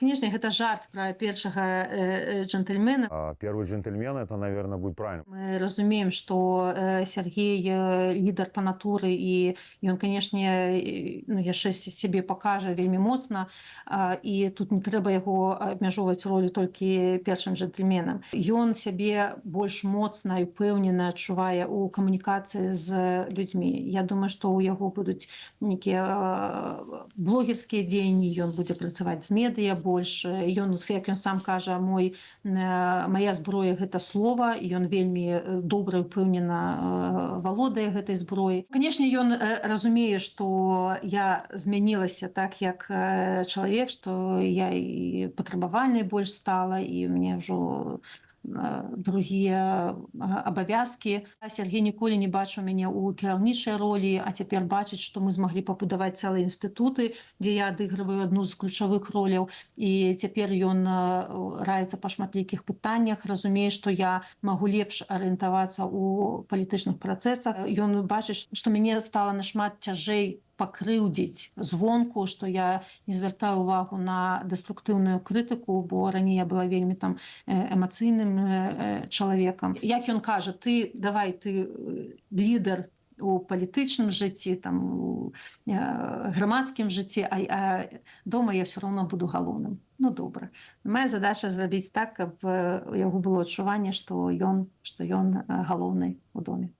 Конечно, гэта жарт пра першага джентльмена. А первый джентльмен, это, наверное, будет правильно. Мы разумеем, што Сяргей лідар па натуры і ён, канешне, ну, яшчэ сябе пакажа вельмі моцна, і тут не трэба яго абмяжоўваць ролю толькі першым джентльменам. Ён сябе больш моцна і ўпэўнена адчувае ў камунікацыі з людзьмі. Я думаю, што ў яго будуць нейкія блогерскія дзеянні, ён будзе працаваць з медыя больш. Ён, як ён сам кажа, моя зброя гэта слова, і ён вельмі добра і ўпэўнена валодае гэтай зброі. Канешне, ён разумее, што я змянілася так як чалавек, што я і патрабавальнай больш стала, і мне ўжо другія абавязкі. Сяргей ніколі не бачыў мяне ў кіраўнічай ролі, а цяпер бачыць, што мы змаглі пабудаваць цэлыя інстытуты, дзе я адыгрываю адну з ключавых роляў, і цяпер ён раіцца па шматлікіх пытаннях, разумее, што я магу лепш арыентавацца ў палітычных працэсах. Ён бачыць, што мяне стала нашмат цяжэй пакрыўдзіць звонку, што я не звяртаю увагу на дэструктыўную крытыку, бо раней я была вельмі там эмацыйным чалавекам. Як ён кажа, ты лідар у палітычным жыцці, там, у грамадскім жыцці, а дома я ўсё роўно буду галоўным. Ну, добра. Моя задача зрабіць так, каб у яго было адчуванне, што ён галоўны ў доме.